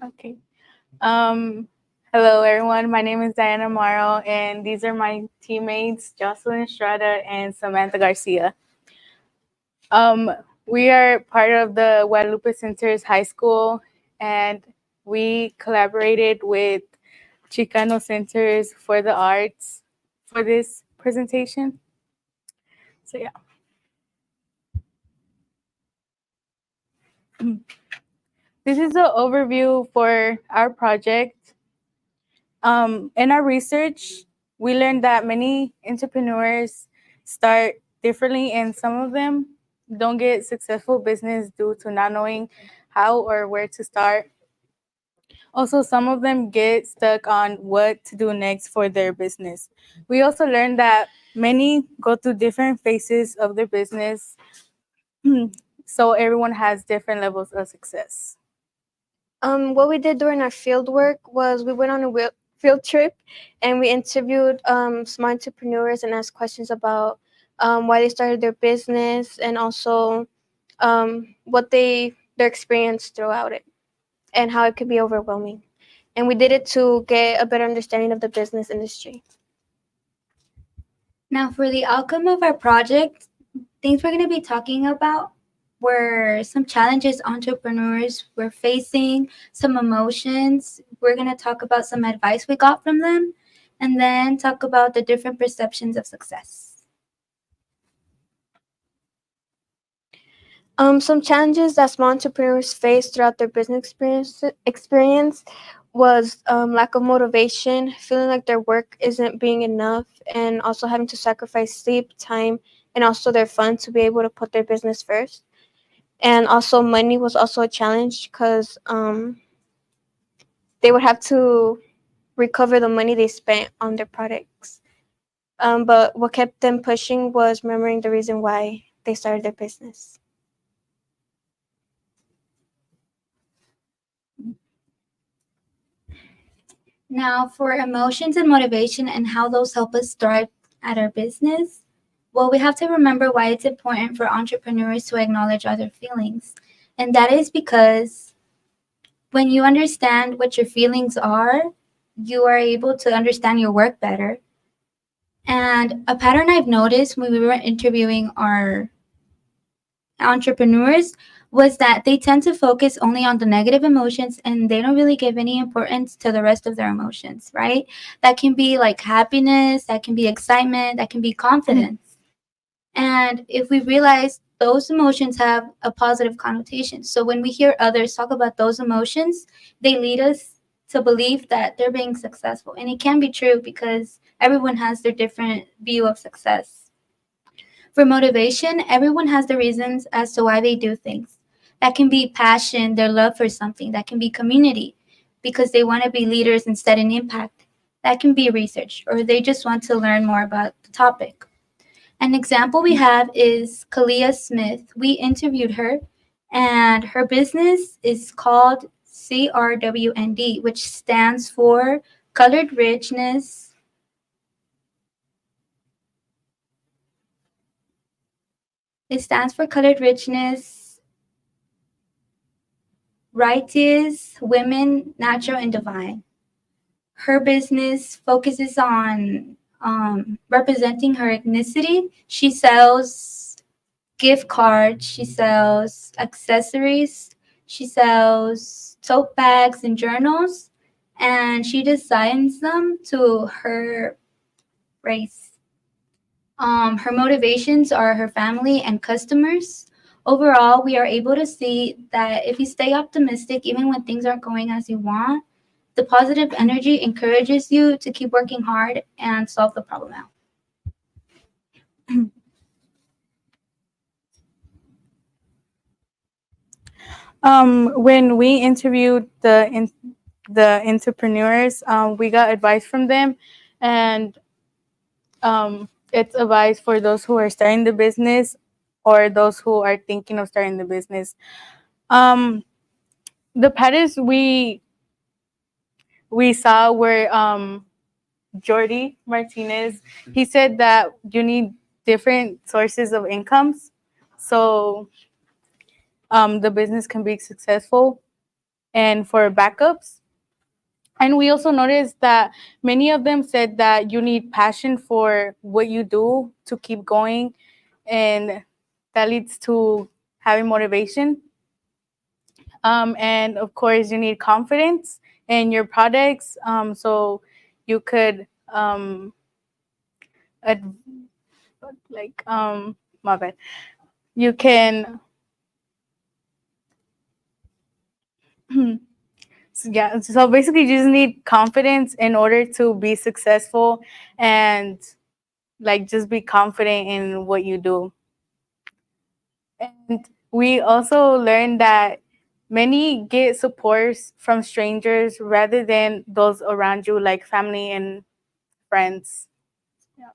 Okay. Um, Hello, everyone. My name is Diana Morrow, and these are my teammates, Jocelyn Estrada and Samantha Garcia. Um, we are part of the Guadalupe Centers High School, and we collaborated with Chicano Centers for the Arts for this presentation. So, yeah. This is an overview for our project. In our research, we learned that many entrepreneurs start differently, and some of them don't get successful business due to not knowing how or where to start. Also, some of them get stuck on what to do next for their business. We also learned that many go through different phases of their business, so everyone has different levels of success. What we did during our field work was we went on a field trip and we interviewed some entrepreneurs and asked questions about why they started their business and also what their experience throughout it and how it could be overwhelming. And we did it to get a better understanding of the business industry. Now, for the outcome of our project, things we're going to be talking about were some challenges entrepreneurs were facing, some emotions. We're going to talk about some advice we got from them, and then talk about the different perceptions of success. Some challenges that small entrepreneurs face throughout their business experience was lack of motivation, feeling like their work isn't being enough, and also having to sacrifice sleep, time, and also their fun to be able to put their business first. And also, money was also a challenge because they would have to recover the money they spent on their products. But what kept them pushing was remembering the reason why they started their business. Now, for emotions and motivation and how those help us thrive at our business, well, we have to remember why it's important for entrepreneurs to acknowledge other feelings. And that is because when you understand what your feelings are, you are able to understand your work better. And a pattern I've noticed when we were interviewing our entrepreneurs was that they tend to focus only on the negative emotions and they don't really give any importance to the rest of their emotions, right? That can be like happiness, that can be excitement, that can be confidence. And if we realize those emotions have a positive connotation, so when we hear others talk about those emotions, they lead us to believe that they're being successful. And it can be true because everyone has their different view of success. For motivation, everyone has the reasons as to why they do things. That can be passion, their love for something. That can be community, because they want to be leaders instead of impact. That can be research, or they just want to learn more about the topic. An example we have is Kalia Smith. We interviewed her, and her business is called CRWND, which stands for Colored Richness. It stands for Colored Richness, Righteous Women, Natural and Divine. Her business focuses on representing her ethnicity. She sells gift cards, she sells accessories, she sells tote bags and journals, and she designs them to her race. Her motivations are her family and customers. Overall, we are able to see that if you stay optimistic, even when things aren't going as you want, the positive energy encourages you to keep working hard and solve the problem out. When we interviewed the entrepreneurs, we got advice from them, and it's advice for those who are starting the business or those who are thinking of starting the business. The patterns we saw were Jordi Martinez. He said that you need different sources of incomes, so the business can be successful. and for backups. And we also noticed that many of them said that you need passion for what you do to keep going, and that leads to having motivation. And of course, you need confidence in your products, so you could ad- like my bad. You can yeah. So basically, you just need confidence in order to be successful, and like just be confident in what you do. And we also learned that many get supports from strangers rather than those around you, like family and friends. Yeah.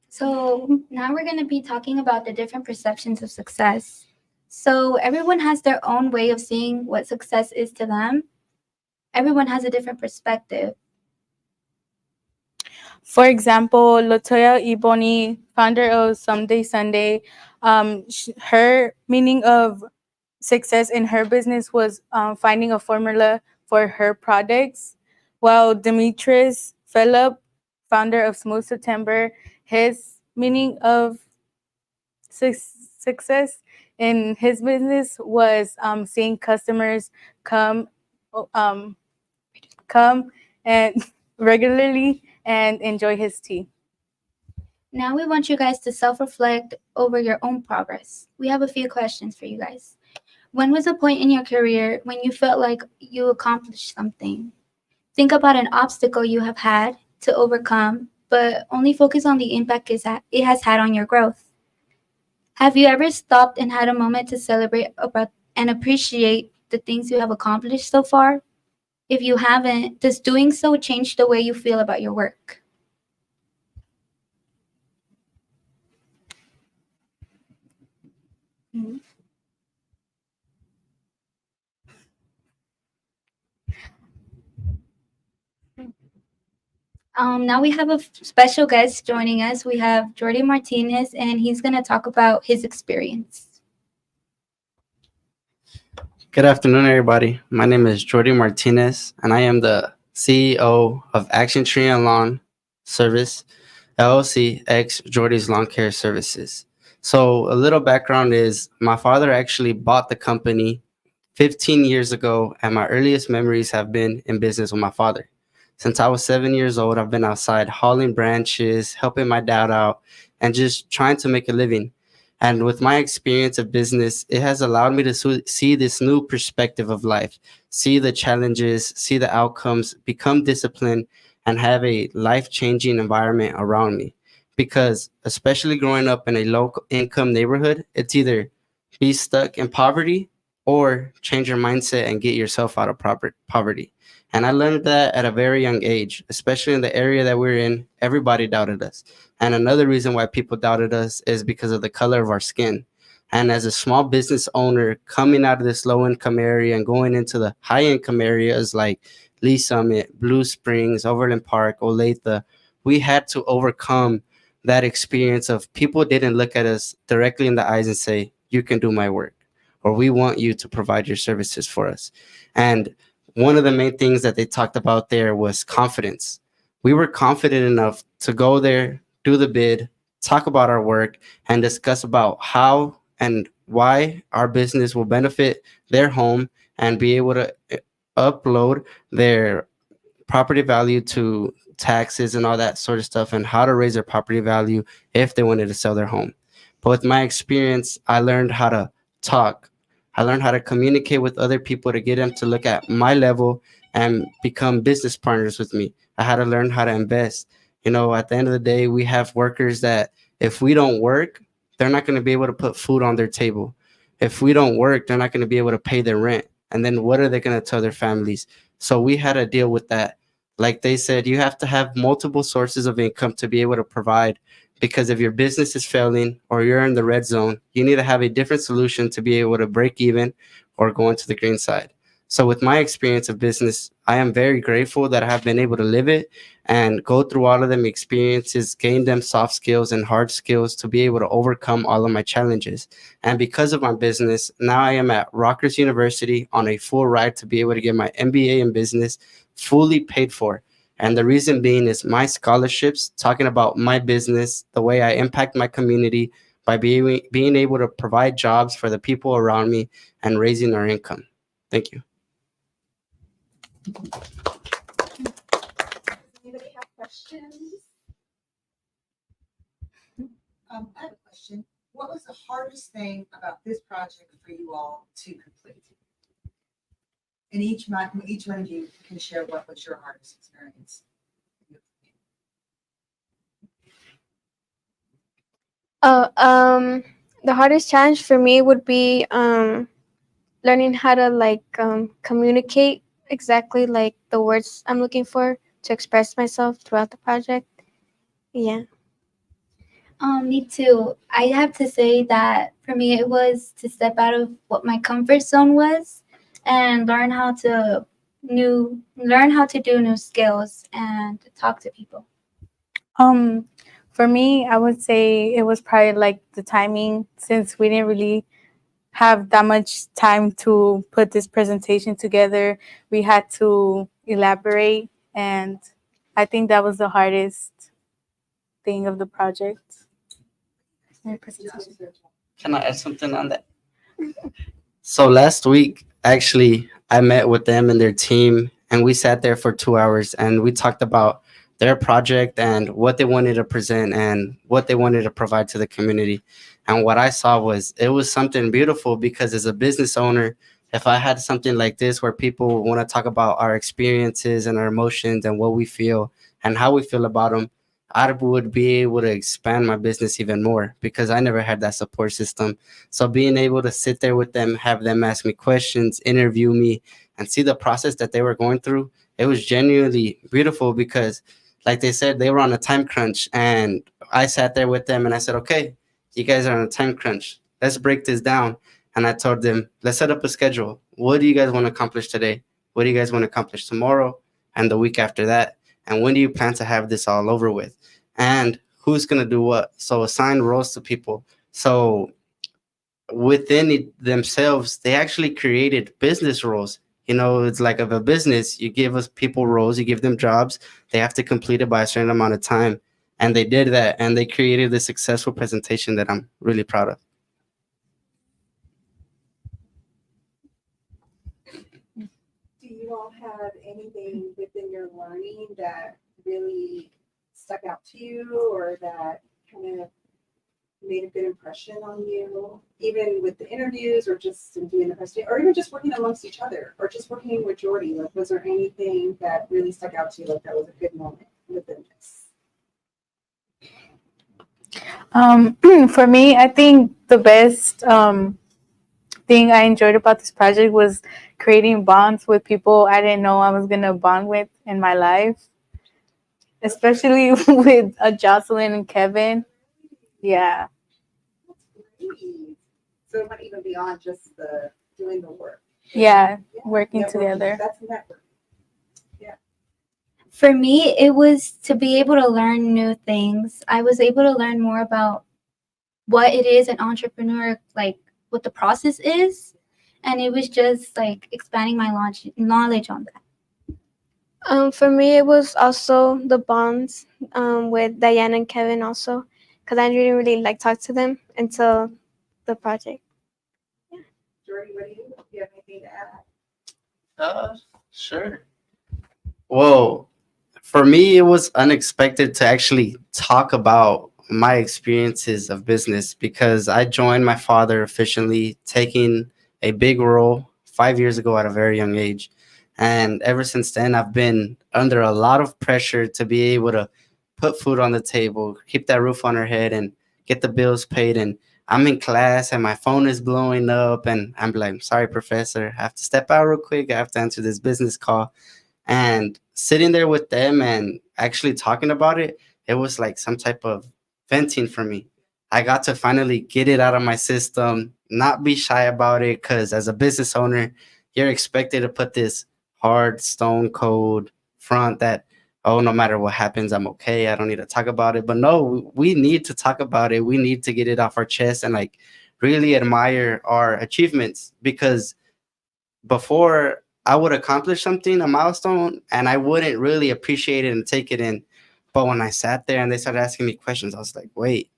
So now we're going to be talking about the different perceptions of success. So everyone has their own way of seeing what success is to them. Everyone has a different perspective. For example, Latoya Iboni, founder of Someday Sunday, her meaning of success in her business was finding a formula for her products, while Demetrius Phillip, founder of Smooth September, his meaning of success in his business was seeing customers come um, come and regularly and enjoy his tea. Now we want you guys to self reflect over your own progress. We have a few questions for you guys. When was a point in your career when you felt like you accomplished something? Think about an obstacle you have had to overcome, but only focus on the impact it has had on your growth. Have you ever stopped and had a moment to celebrate about and appreciate the things you have accomplished so far? If you haven't, does doing so change the way you feel about your work? Now we have a special guest joining us. We have Jordi Martinez, and he's going to talk about his experience. Good afternoon, everybody. My name is Jordi Martinez, and I am the CEO of Action Tree and Lawn Service, LLC, ex Jordi's Lawn Care Services. So, a little background is my father actually bought the company 15 years ago, and my earliest memories have been in business with my father. Since I was 7 years old, I've been outside hauling branches, helping my dad out, and just trying to make a living. And with my experience of business, it has allowed me to see this new perspective of life, see the challenges, see the outcomes, become disciplined, and have a life changing environment around me. Because, especially growing up in a low income neighborhood, it's either be stuck in poverty or change your mindset and get yourself out of poverty. And I learned that at a very young age, especially in the area that we're in. Everybody doubted us. And another reason why people doubted us is because of the color of our skin. And as a small business owner coming out of this low income area and going into the high income areas like Lee Summit, Blue Springs, Overland Park, Olathe, we had to overcome that experience of people didn't look at us directly in the eyes and say, you can do my work, or we want you to provide your services for us. And one of the main things that they talked about there was confidence. We were confident enough to go there, do the bid, talk about our work, and discuss about how and why our business will benefit their home and be able to upload their property value to taxes and all that sort of stuff, and how to raise their property value if they wanted to sell their home. But with my experience, I learned how to talk. I learned how to communicate with other people to get them to look at my level and become business partners with me. I had to learn how to invest. At the end of the day, we have workers that if we don't work, they're not going to be able to put food on their table. If we don't work, they're not going to be able to pay their rent. And then what are they going to tell their families? So we had to deal with that. Like they said, you have to have multiple sources of income to be able to provide, because if your business is failing or you're in the red zone, you need to have a different solution to be able to break even or go into the green side. So with my experience of business, I am very grateful that I have been able to live it and go through all of them experiences, gain them soft skills and hard skills to be able to overcome all of my challenges. And because of my business, now I am at Rutgers University on a full ride to be able to get my MBA in business fully paid for. And the reason being is my scholarships, talking about my business, the way I impact my community by being able to provide jobs for the people around me and raising our income. Thank you. Anybody have questions? I have a question. What was the hardest thing about this project for you all to complete? And each one of you can share what was your hardest experience. Oh, the hardest challenge for me would be learning how to communicate exactly like the words I'm looking for to express myself throughout the project. Yeah. Me too. I have to say that for me, it was to step out of what my comfort zone was and learn how to do new skills and talk to people. Um, for me, I would say it was probably like the timing, since we didn't really have that much time to put this presentation together. We had to elaborate, and I think that was the hardest thing of the project. My presentation. Can I add something on that? So last week, actually, I met with them and their team, and we sat there for 2 hours and we talked about their project and what they wanted to present and what they wanted to provide to the community. And what I saw was it was something beautiful because as a business owner, if I had something like this where people want to talk about our experiences and our emotions and what we feel and how we feel about them, I would be able to expand my business even more because I never had that support system. So being able to sit there with them, have them ask me questions, interview me, and see the process that they were going through, it was genuinely beautiful because, like they said, they were on a time crunch. And I sat there with them and I said, okay, you guys are on a time crunch. Let's break this down. And I told them, let's set up a schedule. What do you guys want to accomplish today? What do you guys want to accomplish tomorrow and the week after that? And when do you plan to have this all over with? And who's going to do what? So assign roles to people. So within themselves, they actually created business roles. You know, it's like of a business, you give us people roles, you give them jobs, they have to complete it by a certain amount of time. And they did that and they created a successful presentation that I'm really proud of. Do you all have anything within your learning that really stuck out to you or that kind of made a good impression on you, even with the interviews or just in doing the presentation, or even just working amongst each other or just working with Jordy? Like, was there anything that really stuck out to you, like that was a good moment within this? For me, I think the best thing I enjoyed about this project was creating bonds with people I didn't know I was gonna bond with in my life, especially with Jocelyn and Kevin. Yeah, That's great. So it went even beyond just the doing the work. yeah, working Networking. together. That's network. For me, it was to be able to learn new things. I was able to learn more about what it is an entrepreneur, like what the process is. And it was just like expanding my knowledge on that. For me, it was also the bonds with Diane and Kevin also, because I didn't really like talk to them until the project. Jordy, what do you have anything to add? Sure. Well, for me, it was unexpected to actually talk about my experiences of business because I joined my father officially, taking a big role 5 years ago at a very young age. And ever since then, I've been under a lot of pressure to be able to put food on the table, keep that roof on our head, and get the bills paid. And I'm in class and my phone is blowing up, and I'm like, sorry, professor, I have to step out real quick. I have to answer this business call. And sitting there with them and actually talking about it, it was like some type of venting for me. I got to finally get it out of my system, not be shy about it, because as a business owner, you're expected to put this hard stone cold front that, oh, no matter what happens, I'm okay. I don't need to talk about it. But no, we need to talk about it. We need to get it off our chest and like really admire our achievements, because before I would accomplish something, a milestone, and I wouldn't really appreciate it and take it in. But when I sat there and they started asking me questions, I was like, wait,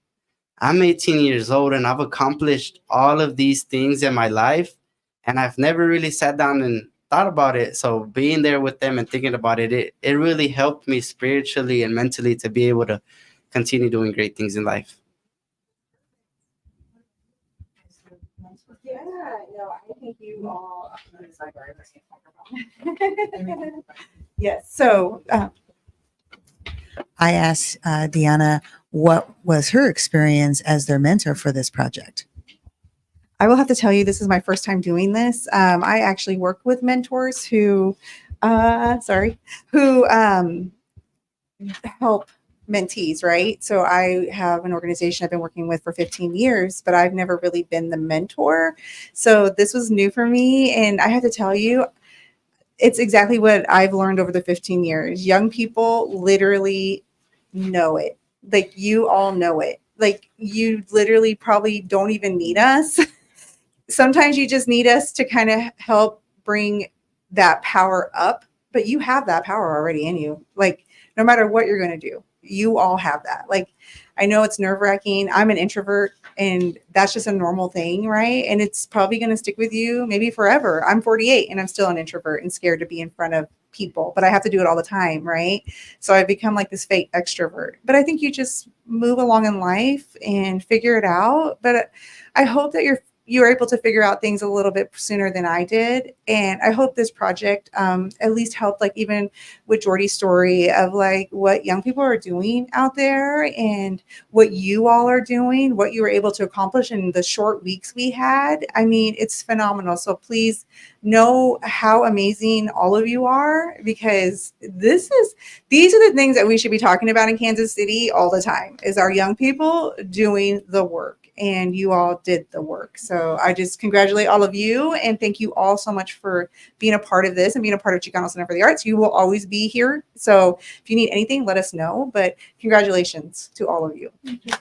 I'm 18 years old and I've accomplished all of these things in my life, and I've never really sat down and thought about it. So being there with them and thinking about it, it really helped me spiritually and mentally to be able to continue doing great things in life. Yeah, no, I think you all. Yes. So I asked Deanna what was her experience as their mentor for this project. I will have to tell you, this is my first time doing this. I actually work with mentors who help mentees, right? So I have an organization I've been working with for 15 years, but I've never really been the mentor. So this was new for me. And I have to tell you, it's exactly what I've learned over the 15 years. Young people literally know it. Like, you all know it. Like, you literally probably don't even need us. Sometimes you just need us to kind of help bring that power up, but you have that power already in you. Like, no matter what you're going to do, you all have that. Like, I know it's nerve-wracking. I'm an introvert, and that's just a normal thing, right? And it's probably going to stick with you maybe forever. I'm 48 and I'm still an introvert and scared to be in front of people, but I have to do it all the time, right? So I've become like this fake extrovert. But I think you just move along in life and figure it out. But I hope that you're able to figure out things a little bit sooner than I did. And I hope this project at least helped, like even with Jordy's story of like what young people are doing out there and what you all are doing, what you were able to accomplish in the short weeks we had. I mean, it's phenomenal. So please know how amazing all of you are, because these are the things that we should be talking about in Kansas City all the time, is our young people doing the work. And you all did the work. So I just congratulate all of you and thank you all so much for being a part of this and being a part of Chicano Center for the Arts. You will always be here. So if you need anything, let us know. But congratulations to all of you. Thank you.